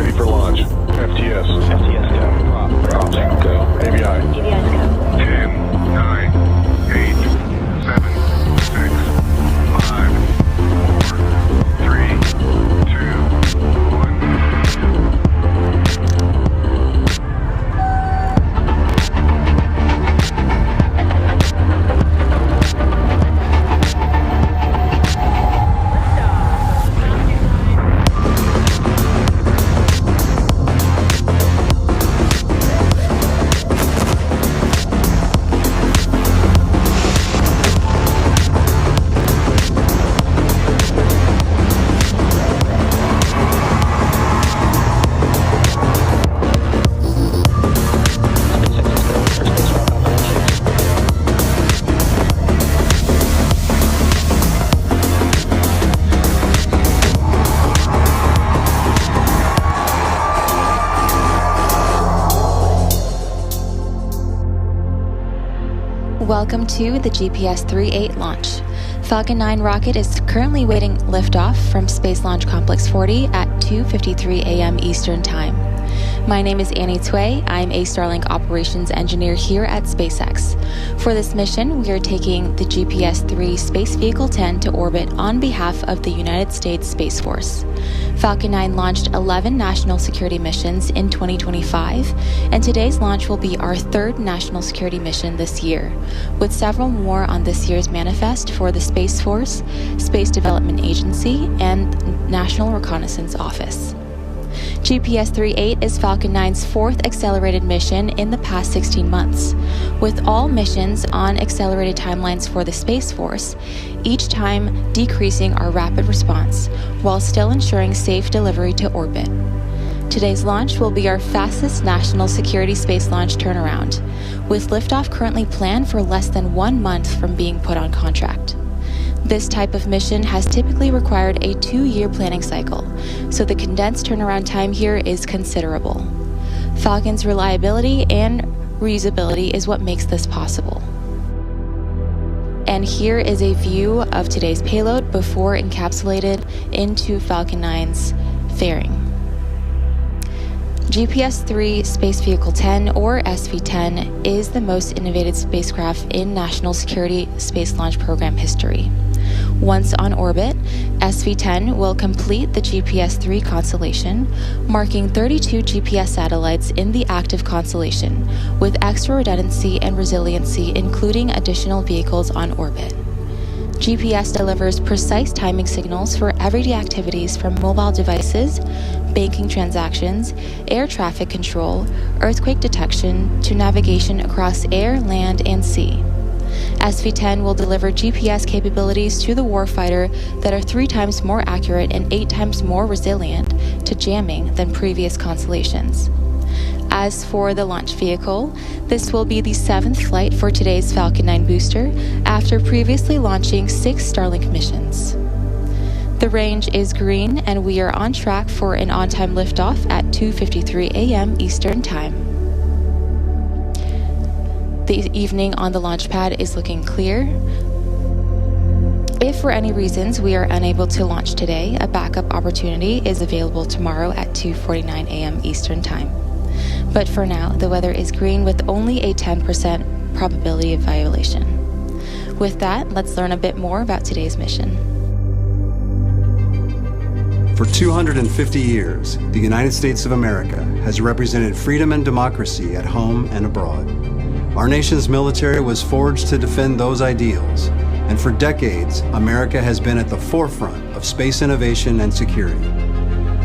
Ready for launch. FTS. FTS go. Props go. AVI. AVI's go. 10, 9, 8, 7, 6, 5, 4, 3, 2, 1. Welcome to the GPS 3.8 launch. Falcon 9 rocket is currently waiting liftoff from Space Launch Complex 40 at 2:53 a.m. Eastern Time. My name is Annie Tway. I'm a Starlink operations engineer here at SpaceX. For this mission, we are taking the GPS-3 Space Vehicle 10 to orbit on behalf of the United States Space Force. Falcon 9 launched 11 national security missions in 2025, and today's launch will be our third national security mission this year, with several more on this year's manifest for the Space Force, Space Development Agency, and National Reconnaissance Office. GPS 3.8 is Falcon 9's fourth accelerated mission in the past 16 months, with all missions on accelerated timelines for the Space Force, each time decreasing our rapid response while still ensuring safe delivery to orbit. Today's launch will be our fastest national security space launch turnaround, with liftoff currently planned for less than 1 month from being put on contract. This type of mission has typically required a 2-year planning cycle, so the condensed turnaround time here is considerable. Falcon's reliability and reusability is what makes this possible. And here is a view of today's payload before encapsulated into Falcon 9's fairing. GPS-3 Space Vehicle 10, or SV10, is the most innovative spacecraft in national security space launch program history. Once on orbit, SV10 will complete the GPS-3 constellation, marking 32 GPS satellites in the active constellation, with extra redundancy and resiliency, including additional vehicles on orbit. GPS delivers precise timing signals for everyday activities from mobile devices, banking transactions, air traffic control, earthquake detection, to navigation across air, land, and sea. SV10 will deliver GPS capabilities to the warfighter that are 3 times more accurate and 8 times more resilient to jamming than previous constellations. As for the launch vehicle, this will be the 7th flight for today's Falcon 9 booster after previously launching 6 Starlink missions. The range is green, and we are on track for an on-time liftoff at 2:53 a.m. Eastern Time. The evening on the launch pad is looking clear. If for any reasons we are unable to launch today, a backup opportunity is available tomorrow at 2:49 a.m. Eastern Time. But for now, the weather is green with only a 10% probability of violation. With that, let's learn a bit more about today's mission. For 250 years, the United States of America has represented freedom and democracy at home and abroad. Our nation's military was forged to defend those ideals, and for decades, America has been at the forefront of space innovation and security.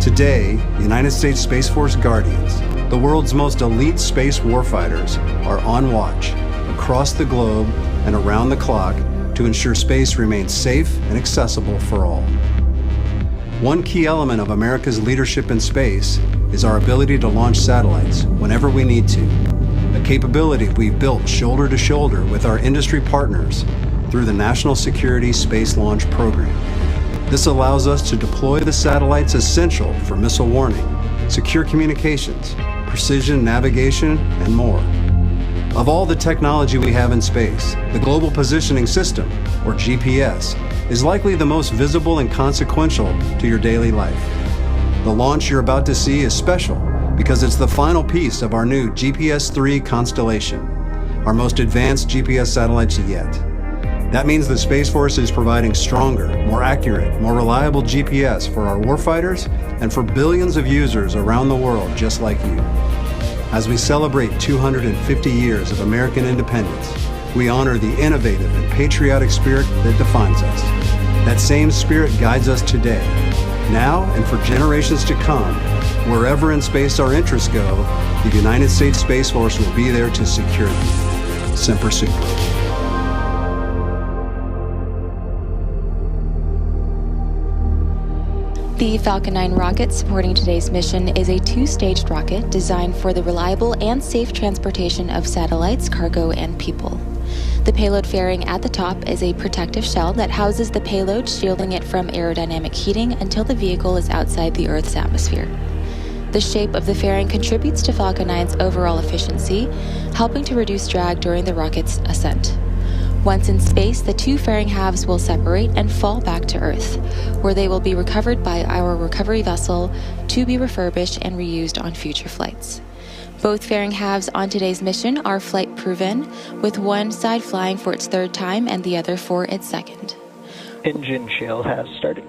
Today, the United States Space Force Guardians, the world's most elite space warfighters, are on watch across the globe and around the clock to ensure space remains safe and accessible for all. One key element of America's leadership in space is our ability to launch satellites whenever we need to, a capability we've built shoulder to shoulder with our industry partners through the National Security Space Launch Program. This allows us to deploy the satellites essential for missile warning, secure communications, precision navigation, and more. Of all the technology we have in space, the Global Positioning System, or GPS, is likely the most visible and consequential to your daily life. The launch you're about to see is special because it's the final piece of our new GPS-3 constellation, our most advanced GPS satellites yet. That means the Space Force is providing stronger, more accurate, more reliable GPS for our warfighters and for billions of users around the world just like you. As we celebrate 250 years of American independence, we honor the innovative and patriotic spirit that defines us. That same spirit guides us today, now and for generations to come. Wherever in space our interests go, the United States Space Force will be there to secure them. Semper Super. The Falcon 9 rocket supporting today's mission is a two-staged rocket designed for the reliable and safe transportation of satellites, cargo, and people. The payload fairing at the top is a protective shell that houses the payload, shielding it from aerodynamic heating until the vehicle is outside the Earth's atmosphere. The shape of the fairing contributes to Falcon 9's overall efficiency, helping to reduce drag during the rocket's ascent. Once in space, the two fairing halves will separate and fall back to Earth, where they will be recovered by our recovery vessel to be refurbished and reused on future flights. Both fairing halves on today's mission are flight proven, with one side flying for its third time and the other for its second. Engine chill has started.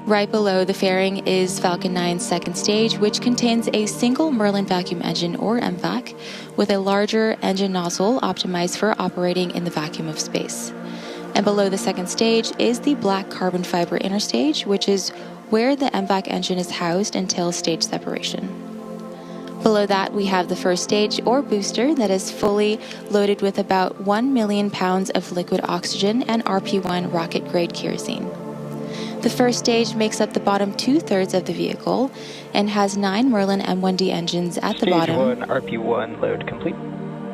Right below the fairing is Falcon 9's second stage, which contains a single Merlin vacuum engine, or MVAC, with a larger engine nozzle optimized for operating in the vacuum of space. And below the second stage is the black carbon fiber inner stage, which is where the MVAC engine is housed until stage separation. Below that, we have the first stage, or booster, that is fully loaded with about 1 million pounds of liquid oxygen and RP-1 rocket-grade kerosene. The first stage makes up the bottom two-thirds of the vehicle and has 9 Merlin M1D engines at the bottom, Stage 1 RP-1 load complete,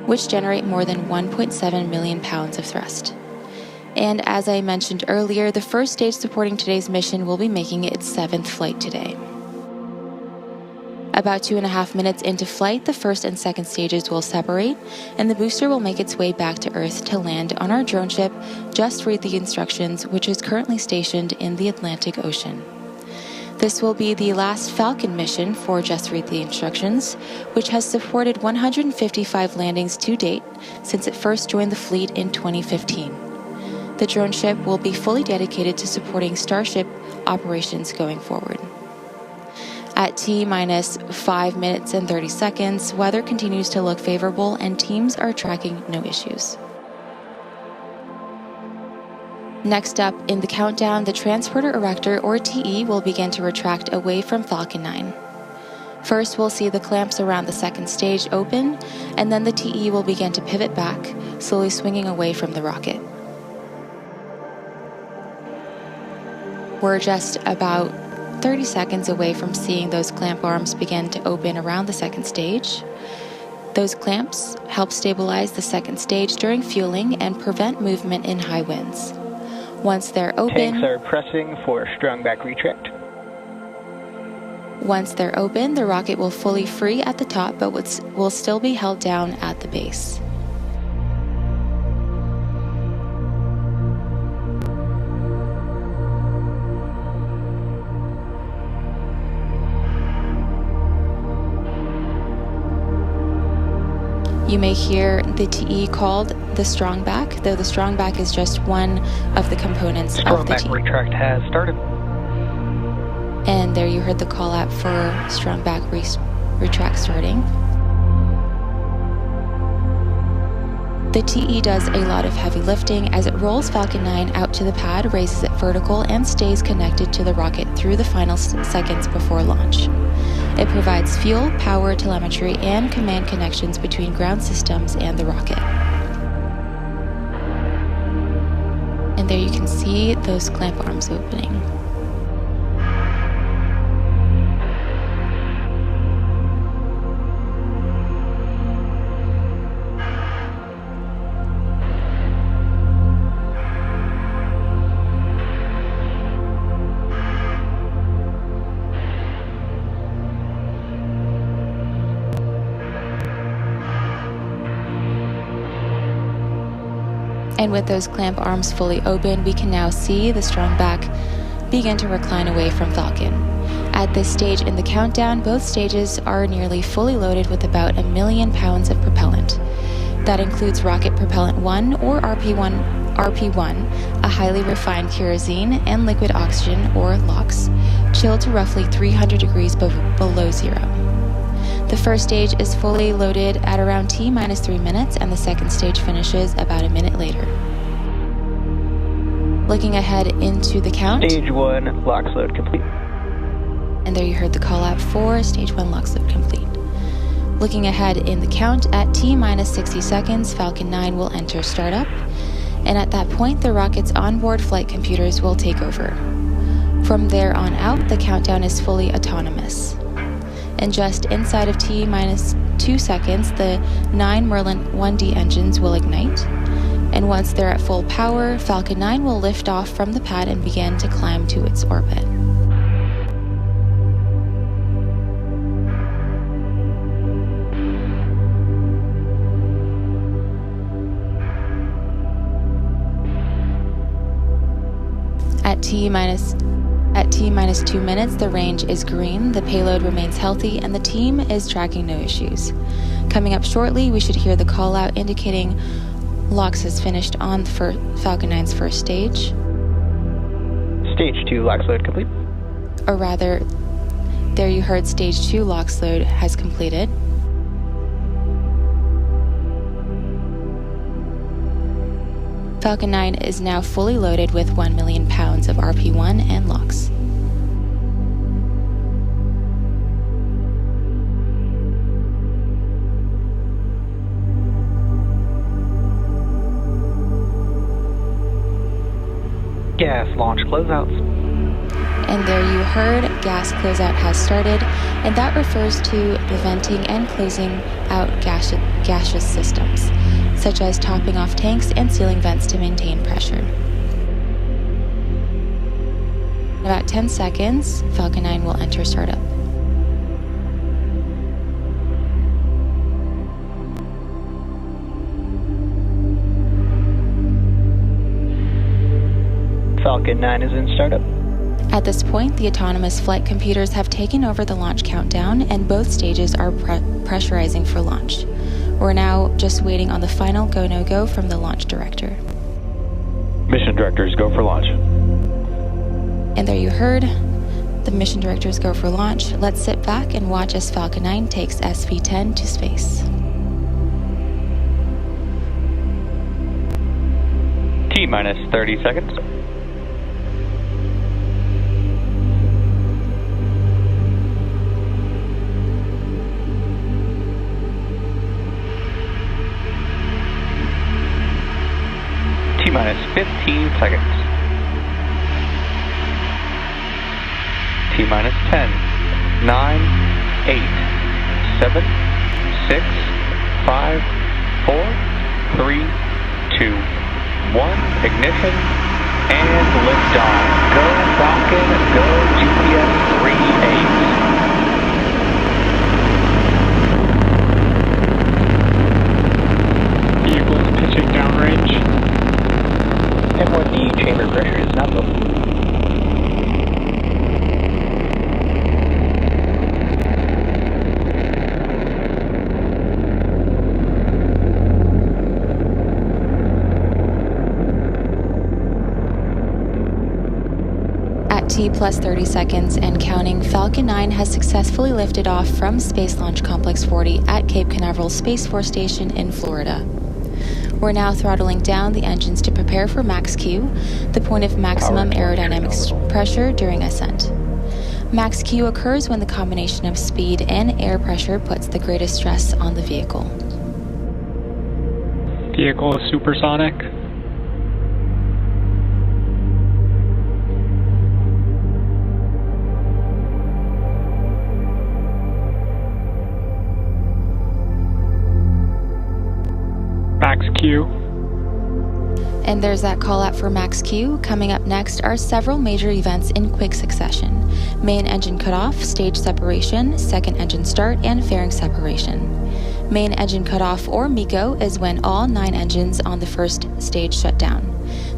which generate more than 1.7 million pounds of thrust. And as I mentioned earlier, the first stage supporting today's mission will be making its 7th flight today. About 2.5 minutes into flight, the first and second stages will separate, and the booster will make its way back to Earth to land on our drone ship, Just Read the Instructions, which is currently stationed in the Atlantic Ocean. This will be the last Falcon mission for Just Read the Instructions, which has supported 155 landings to date since it first joined the fleet in 2015. The drone ship will be fully dedicated to supporting Starship operations going forward. At T-minus 5 minutes and 30 seconds, weather continues to look favorable and teams are tracking no issues. Next up in the countdown, the Transporter Erector, or TE, will begin to retract away from Falcon 9. First, we'll see the clamps around the second stage open, and then the TE will begin to pivot back, slowly swinging away from the rocket. We're just about 30 seconds away from seeing those clamp arms begin to open around the second stage. Those clamps help stabilize the second stage during fueling and prevent movement in high winds. Once they're open, tanks are pressing for strong back retract. Once they're open, the rocket will fully free at the top, but will still be held down at the base. You may hear the TE called the strong back, though the strong back is just one of the components of the TE. Strong back retract has started. And there you heard the call out for strong back retract starting. The TE does a lot of heavy lifting as it rolls Falcon 9 out to the pad, raises it vertical, and stays connected to the rocket through the final seconds before launch. It provides fuel, power, telemetry, and command connections between ground systems and the rocket. And there you can see those clamp arms opening. And with those clamp arms fully open, we can now see the strong back begin to recline away from Falcon. At this stage in the countdown, both stages are nearly fully loaded with about 1 million pounds of propellant. That includes rocket propellant 1 or RP1, a highly refined kerosene, and liquid oxygen or LOX, chilled to roughly 300 degrees below zero. The first stage is fully loaded at around T-3 minutes, and the second stage finishes about a minute later. Looking ahead into the count. Stage 1, LOX load complete. And there you heard the call out for Stage 1 LOX load complete. Looking ahead in the count, at T-minus 60 seconds, Falcon 9 will enter startup, and at that point, the rocket's onboard flight computers will take over. From there on out, the countdown is fully autonomous. And just inside of T-minus 2 seconds, the 9 Merlin 1D engines will ignite, and once they're at full power, Falcon 9 will lift off from the pad and begin to climb to its orbit. At T-minus 2 minutes, the range is green, the payload remains healthy, and the team is tracking no issues. Coming up shortly, we should hear the call out indicating LOX has finished on Falcon 9's first stage. Stage 2 LOX load complete. Or rather, there you heard Stage 2 LOX load has completed. Falcon 9 is now fully loaded with 1 million pounds of RP1 and LOX. Gas launch closeouts. And there you heard gas closeout has started, and that refers to the venting and closing out gaseous systems, such as topping off tanks and sealing vents to maintain pressure. In about 10 seconds, Falcon 9 will enter startup. Falcon 9 is in startup. At this point, the autonomous flight computers have taken over the launch countdown, and both stages are pressurizing for launch. We're now just waiting on the final go-no-go from the launch director. Mission directors go for launch. And there you heard the mission directors go for launch. Let's sit back and watch as Falcon 9 takes SV10 to space. T-minus 30 seconds. T-minus 15 seconds. T-minus 10, 9, 8, 7, 6, 5, 4, 3, 2, 1. Ignition and liftoff. Go Falcon, go GPS 38. Vehicles pitching downrange. And when the chamber pressure is not low. At T plus 30 seconds and counting, Falcon 9 has successfully lifted off from Space Launch Complex 40 at Cape Canaveral Space Force Station in Florida. We're now throttling down the engines to prepare for max Q, the point of maximum aerodynamic pressure during ascent. Max Q occurs when the combination of speed and air pressure puts the greatest stress on the vehicle. Vehicle is supersonic. Max Q. And there's that call out for max Q. Coming up next are several major events in quick succession: main engine cutoff, stage separation, second engine start, and fairing separation. Main engine cutoff, or MECO, is when all 9 engines on the first stage shut down.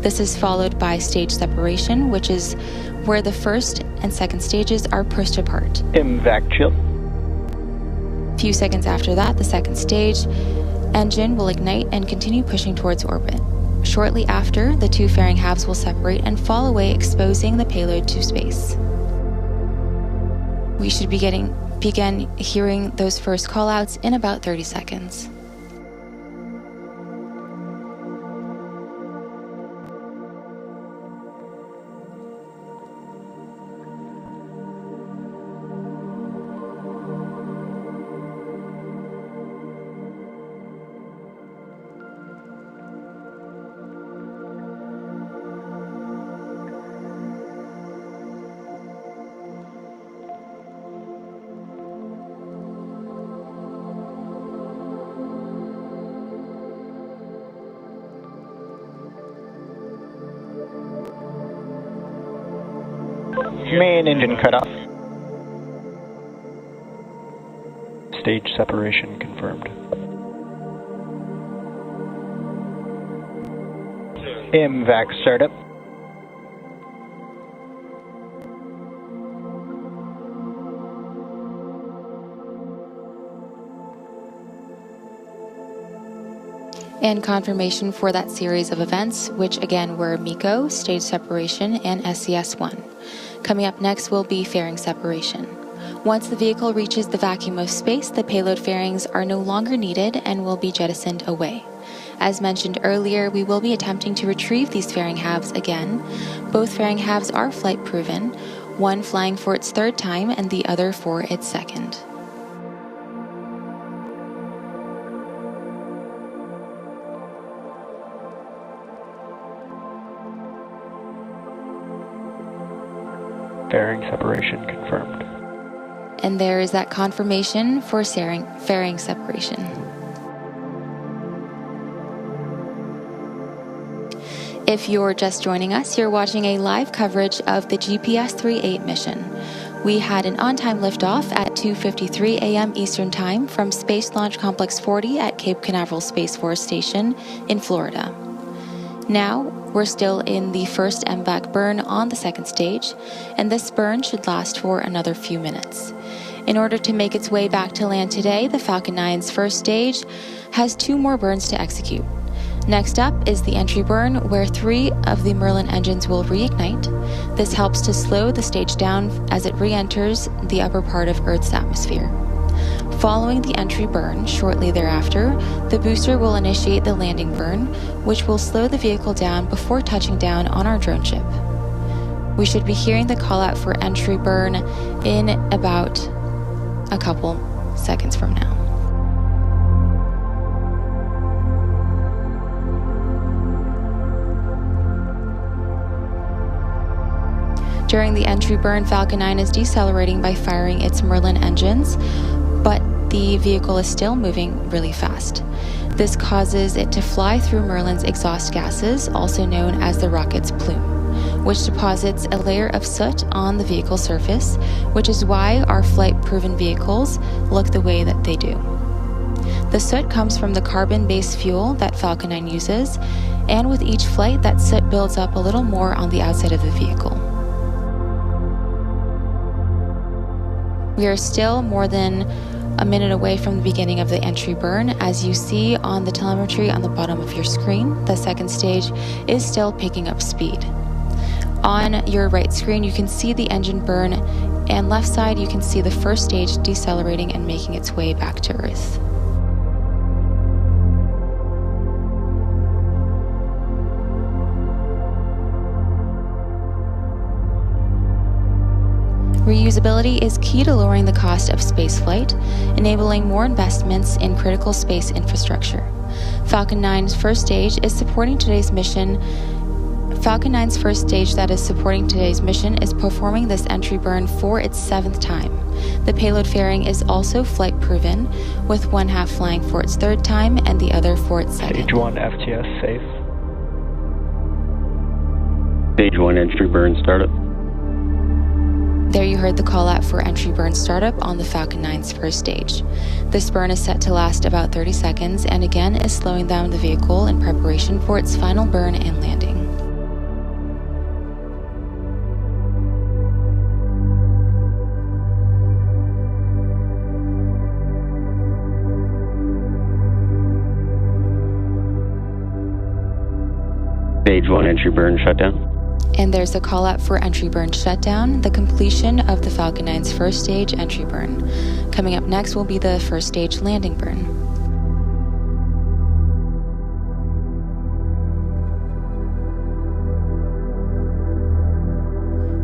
This is followed by stage separation, which is where the first and second stages are pushed apart. MVAC chill. A few seconds after that, the second stage engine will ignite and continue pushing towards orbit. Shortly after, the two fairing halves will separate and fall away, exposing the payload to space. We should begin hearing those first callouts in about 30 seconds. Main engine cut off. Stage separation confirmed. MVAC startup. And confirmation for that series of events, which again were MECO, stage separation, and SES-1. Coming up next will be fairing separation. Once the vehicle reaches the vacuum of space, the payload fairings are no longer needed and will be jettisoned away. As mentioned earlier, we will be attempting to retrieve these fairing halves again. Both fairing halves are flight proven, one flying for its third time and the other for its second. Fairing separation confirmed. And there is that confirmation for fairing separation. If you're just joining us, you're watching a live coverage of the GPS-38 mission. We had an on-time liftoff at 2:53 a.m. Eastern Time from Space Launch Complex 40 at Cape Canaveral Space Force Station in Florida. Now, we're still in the first MVAC burn on the second stage, and this burn should last for another few minutes. In order to make its way back to land today, the Falcon 9's first stage has 2 more burns to execute. Next up is the entry burn, where 3 of the Merlin engines will reignite. This helps to slow the stage down as it re-enters the upper part of Earth's atmosphere. Following the entry burn, shortly thereafter, the booster will initiate the landing burn, which will slow the vehicle down before touching down on our drone ship. We should be hearing the call out for entry burn in about a couple seconds from now. During the entry burn, Falcon 9 is decelerating by firing its Merlin engines, but the vehicle is still moving really fast. This causes it to fly through Merlin's exhaust gases, also known as the rocket's plume, which deposits a layer of soot on the vehicle surface, which is why our flight-proven vehicles look the way that they do. The soot comes from the carbon-based fuel that Falcon 9 uses, and with each flight, that soot builds up a little more on the outside of the vehicle. We are still more than a minute away from the beginning of the entry burn. As you see on the telemetry on the bottom of your screen, the second stage is still picking up speed. On your right screen, you can see the engine burn, and left side, you can see the first stage decelerating and making its way back to Earth. Reusability is key to lowering the cost of spaceflight, enabling more investments in critical space infrastructure. Falcon 9's first stage is supporting today's mission. Falcon 9's first stage that is supporting today's mission is performing this entry burn for its 7th time. The payload fairing is also flight proven, with one half flying for its 3rd time and the other for its 2nd. Stage 1 FTS safe. Stage 1 entry burn startup. There you heard the call out for entry burn startup on the Falcon 9's first stage. This burn is set to last about 30 seconds and again is slowing down the vehicle in preparation for its final burn and landing. Stage 1 entry burn shutdown. And there's a call out for entry burn shutdown, the completion of the Falcon 9's first stage entry burn. Coming up next will be the first stage landing burn.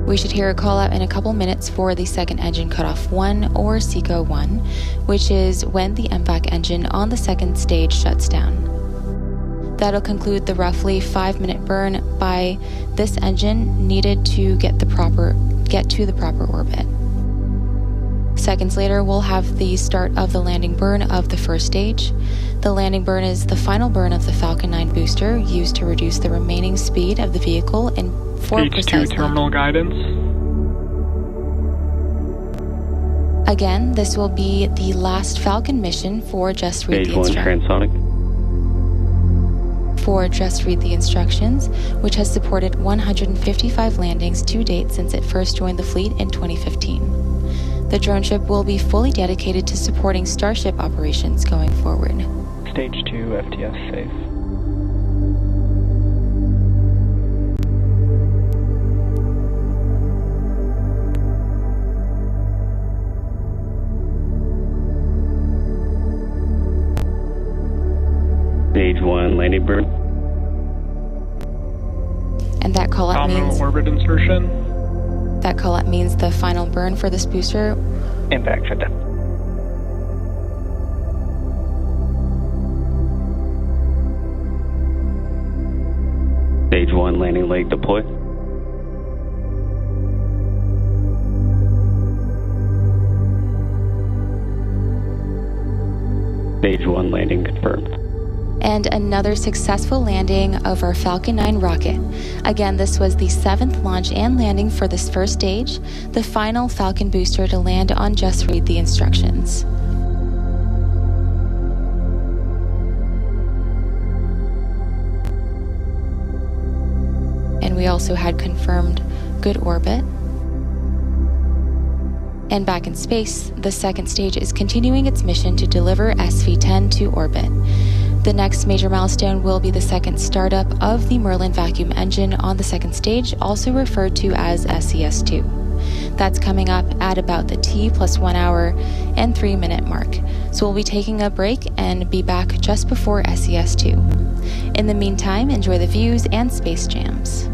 We should hear a call out in a couple minutes for the second engine cutoff 1 or SECO 1, which is when the MVAC engine on the second stage shuts down. That'll conclude the roughly 5-minute burn by this engine needed to get to the proper orbit. Seconds later, we'll have the start of the landing burn of the first stage. The landing burn is the final burn of the Falcon 9 booster used to reduce the remaining speed of the vehicle in 4 Stage 2 precise terminal guidance. Again, this will be the last Falcon mission for Just Read Stage the 1 Instructions. transonic. For Just Read the Instructions, which has supported 155 landings to date since it first joined the fleet in 2015. The drone ship will be fully dedicated to supporting Starship operations going forward. Stage 2 FTS safe. Stage 1 landing burn. And that call-out Nominal means orbit insertion. the final burn for this booster. MVAC shutdown. Stage 1 landing leg deploy. Stage 1 landing confirmed. And another successful landing of our Falcon 9 rocket. Again, this was the 7th launch and landing for this first stage, the final Falcon booster to land on Just Read the Instructions. And we also had confirmed good orbit. And back in space, the second stage is continuing its mission to deliver SV10 to orbit. The next major milestone will be the second startup of the Merlin vacuum engine on the second stage, also referred to as SES2. That's coming up at about the T plus 1 hour and 3 minute mark. So we'll be taking a break and be back just before SES2. In the meantime, enjoy the views and space jams.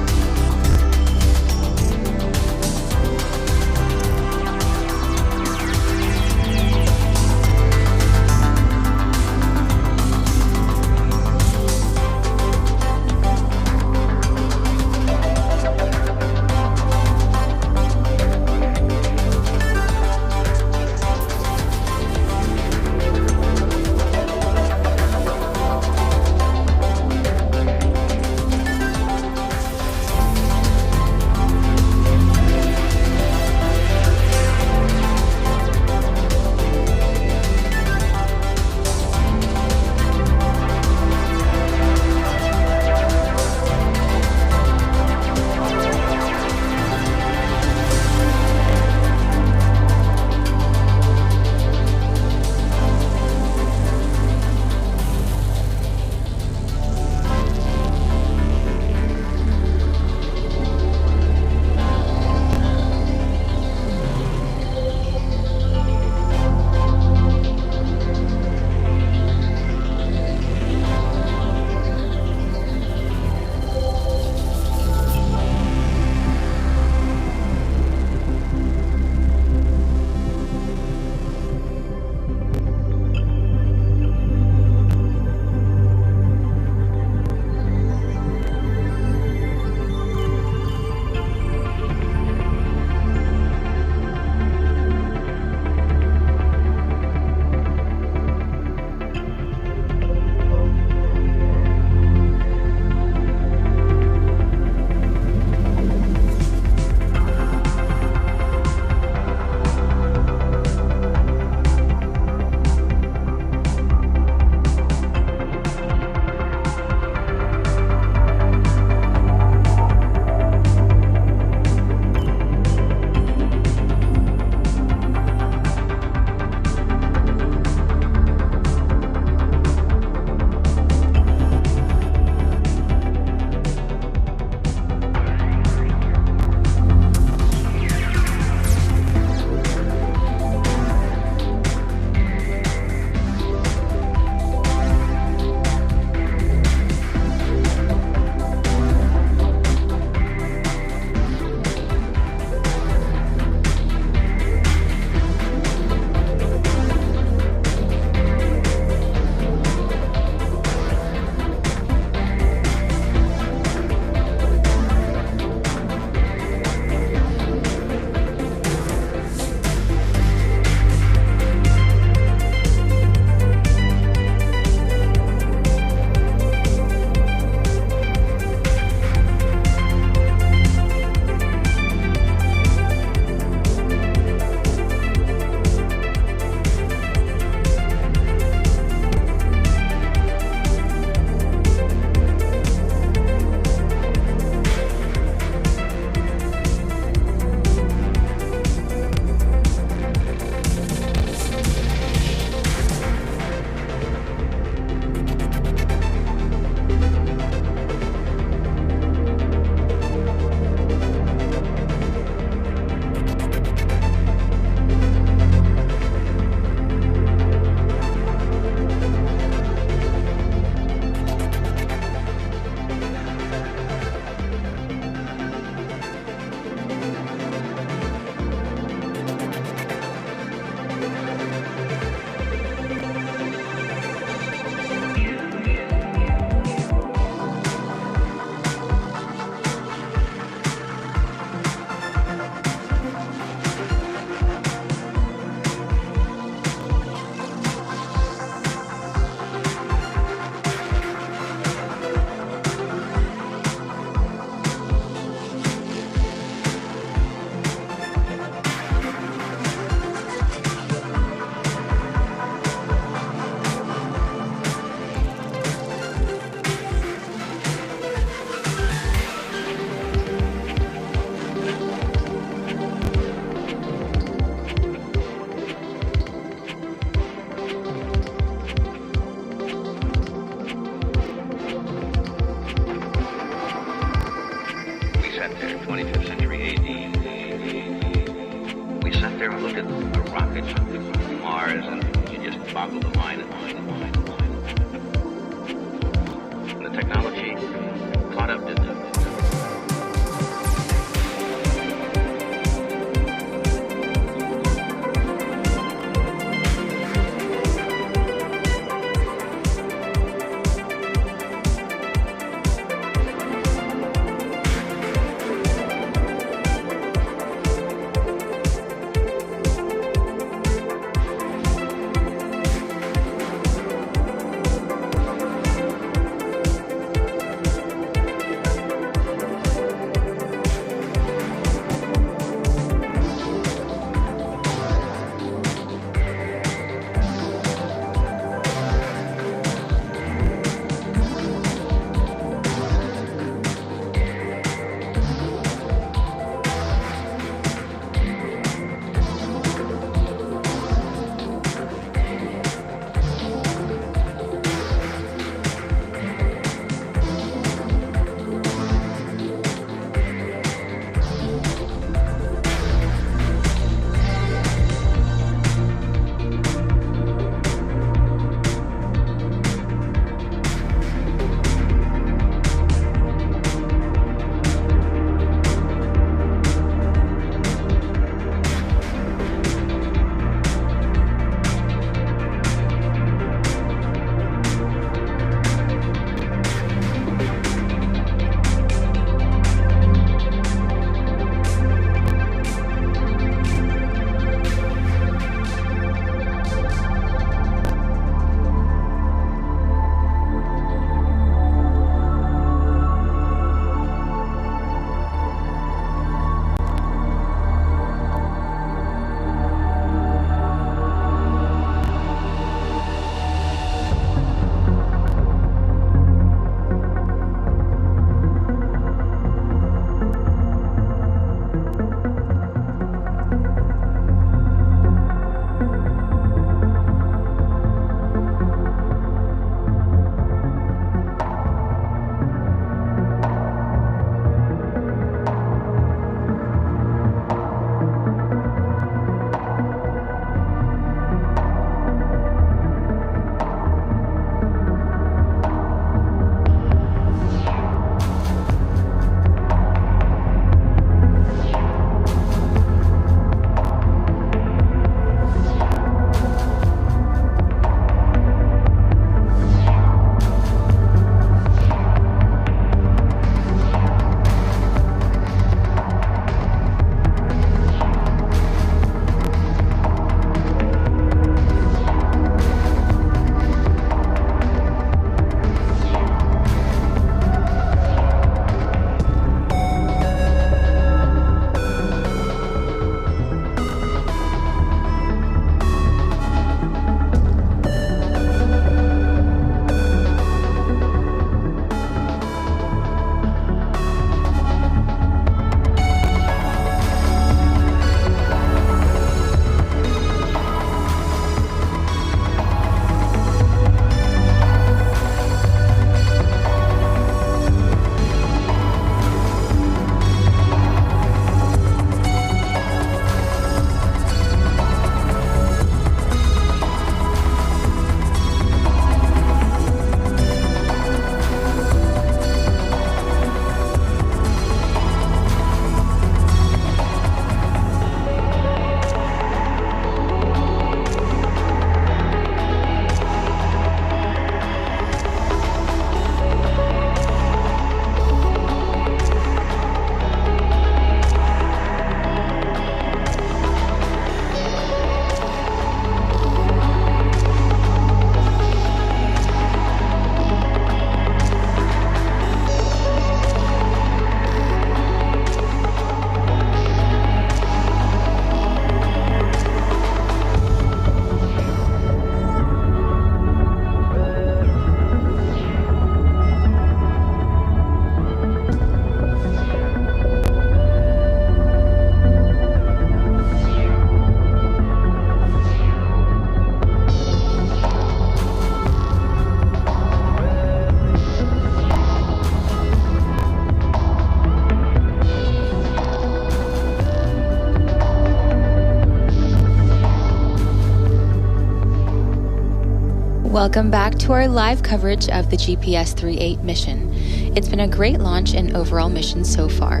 Welcome back to our live coverage of the GPS 38 mission. It's been a great launch and overall mission so far.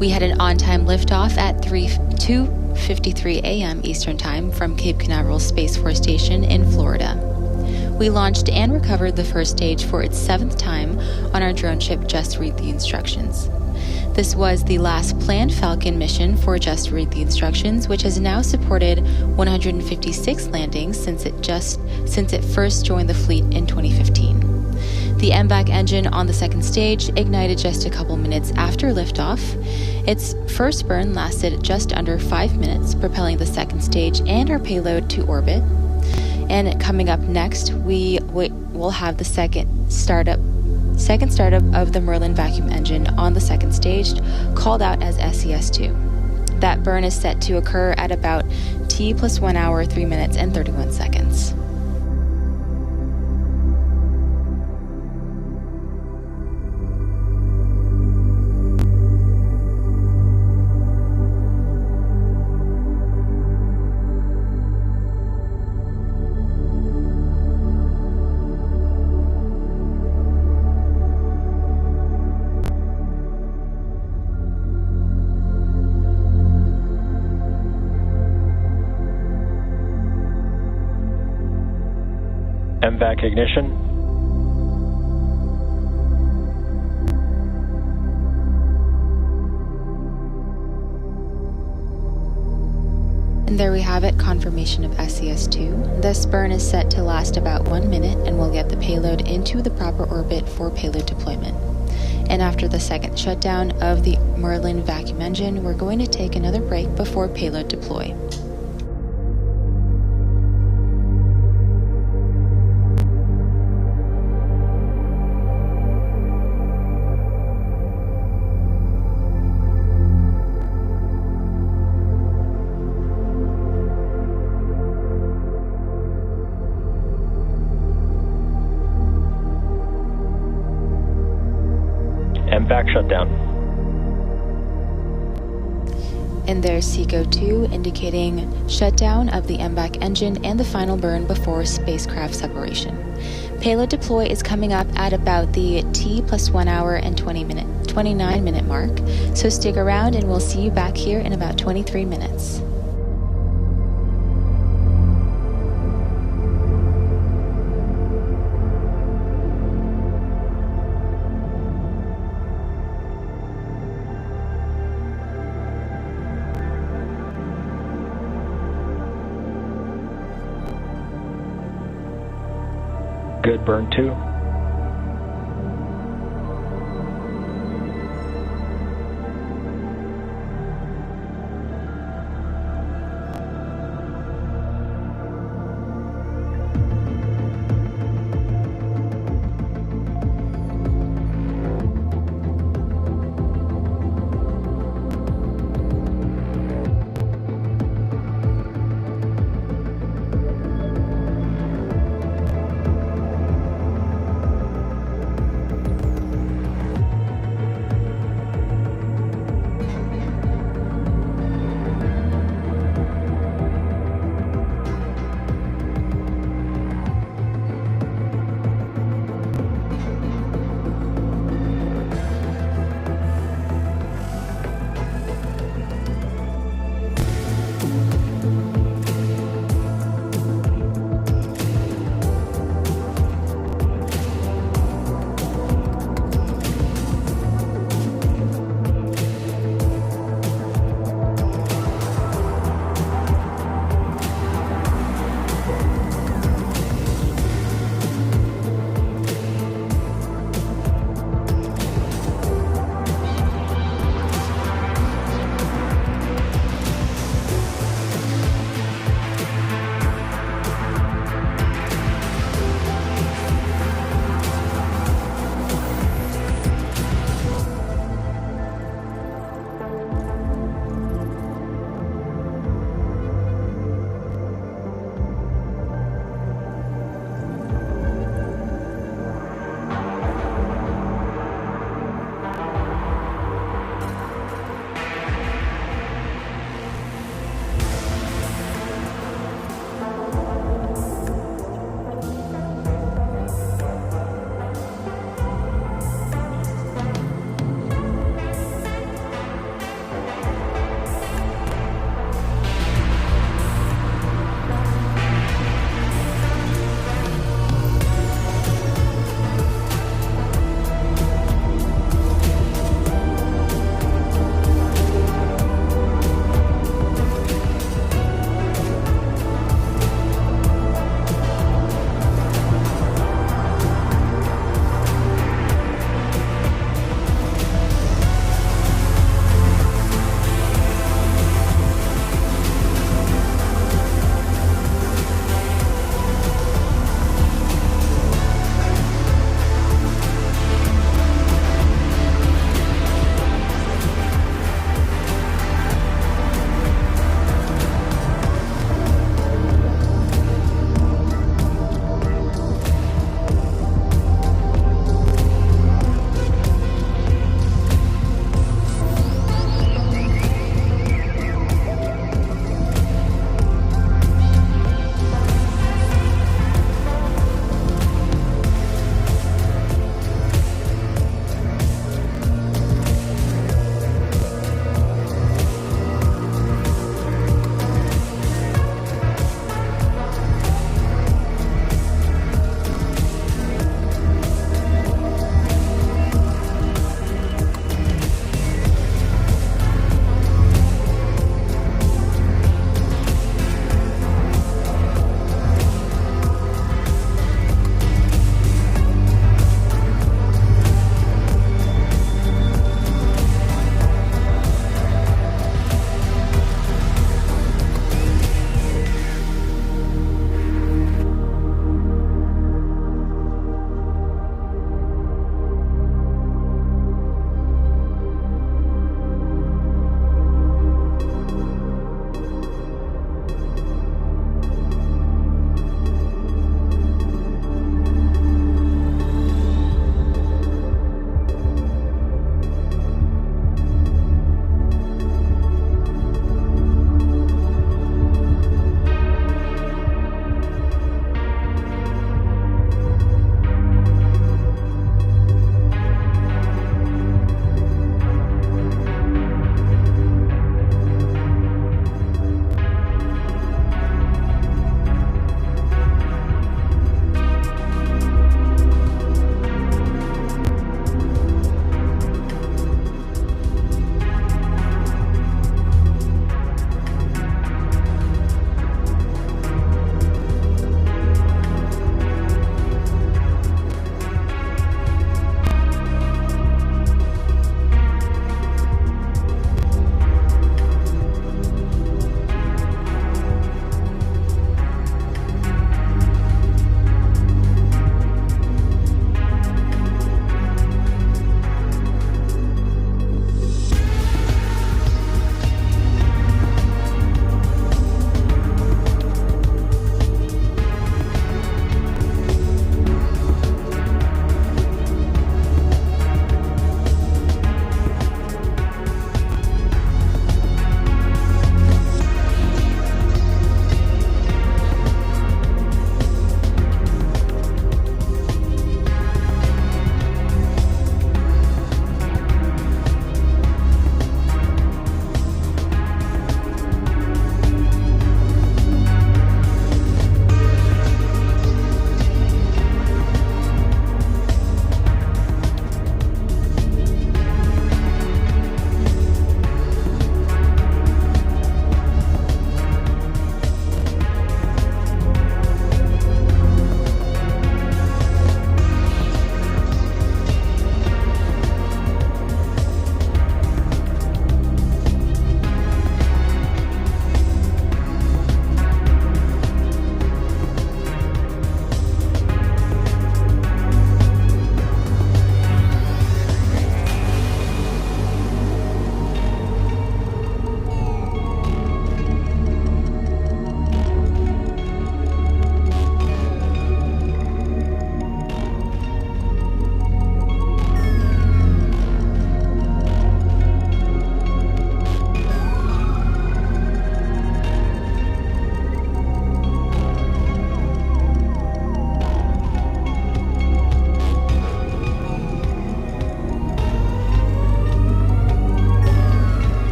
We had an on-time liftoff at 2:53 a.m. Eastern Time from Cape Canaveral Space Force Station in Florida. We launched and recovered the first stage for its 7th time on our drone ship Just Read the Instructions. This was the last planned Falcon mission for Just Read the Instructions, which has now supported 156 landings since it first joined the fleet in 2015. The MVAC engine on the second stage ignited just a couple minutes after liftoff. Its first burn lasted just under 5 minutes, propelling the second stage and our payload to orbit. And coming up next, we will have the second startup of the Merlin vacuum engine on the second stage, called out as SES2. That burn is set to occur at about T plus 1 hour, 3 minutes, and 31 seconds. MVAC ignition. And there we have it, confirmation of SES2. This burn is set to last about 1 minute and will get the payload into the proper orbit for payload deployment. And after the second shutdown of the Merlin vacuum engine, we're going to take another break before payload deploy. MVAC shutdown. And there's SECO2 indicating shutdown of the MVAC engine and the final burn before spacecraft separation. Payload deploy is coming up at about the T plus 1 hour and 29 minute mark, so stick around and we'll see you back here in about 23 minutes. Good, burn 2.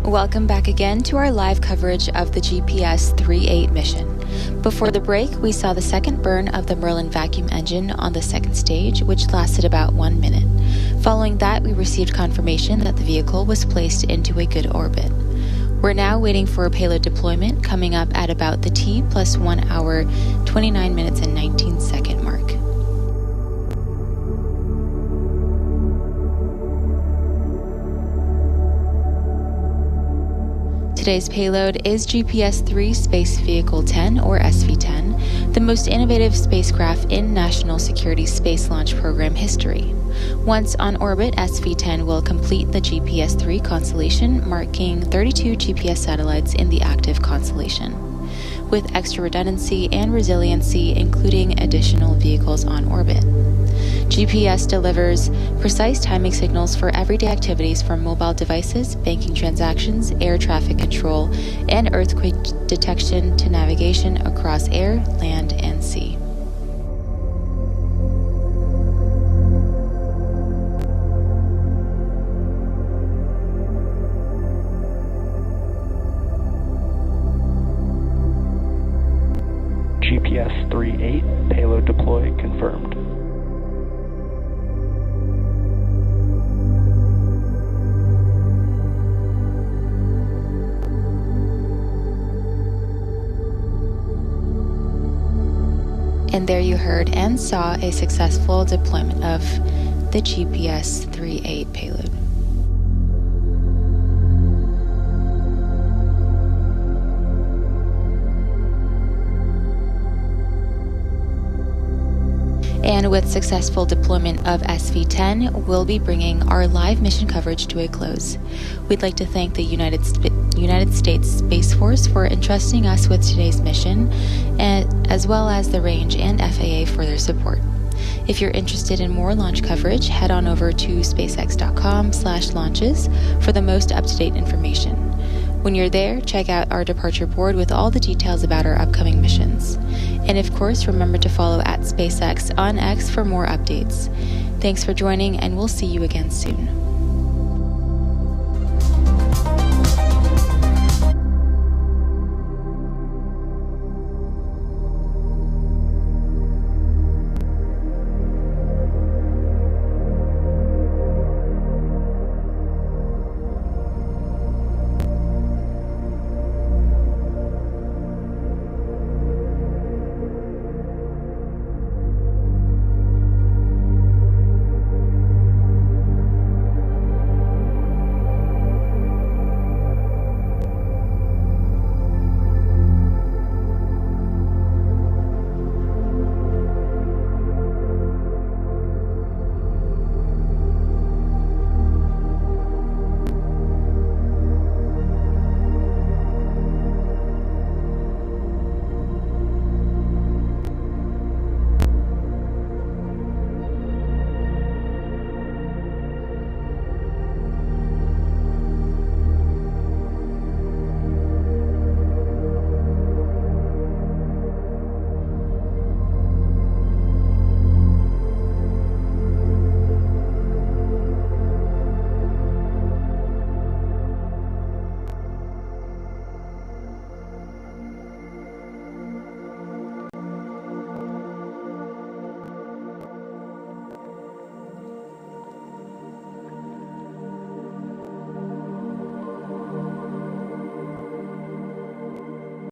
Welcome back again to our live coverage of the GPS-38 mission. Before the break, we saw the second burn of the Merlin vacuum engine on the second stage, which lasted about 1 minute. Following that, we received confirmation that the vehicle was placed into a good orbit. We're now waiting for a payload deployment coming up at about the T plus 1 hour, 29 minutes and 19 second mark. Today's payload is GPS-3 Space Vehicle 10, or SV10, the most innovative spacecraft in National Security Space Launch Program history. Once on orbit, SV10 will complete the GPS-3 constellation, marking 32 GPS satellites in the active constellation, with extra redundancy and resiliency, including additional vehicles on orbit. GPS delivers precise timing signals for everyday activities from mobile devices, banking transactions, air traffic control, and earthquake detection to navigation across air, land, and sea. GPS-38 payload deploy confirmed. And there you heard and saw a successful deployment of the GPS-38 payload. And with successful deployment of SV10, we'll be bringing our live mission coverage to a close. We'd like to thank the United States Space Force for entrusting us with today's mission, as well as the range and FAA for their support. If you're interested in more launch coverage, head on over to spacex.com/launches for the most up-to-date information. When you're there, check out our departure board with all the details about our upcoming missions. And of course, remember to follow @SpaceX on X for more updates. Thanks for joining, and we'll see you again soon.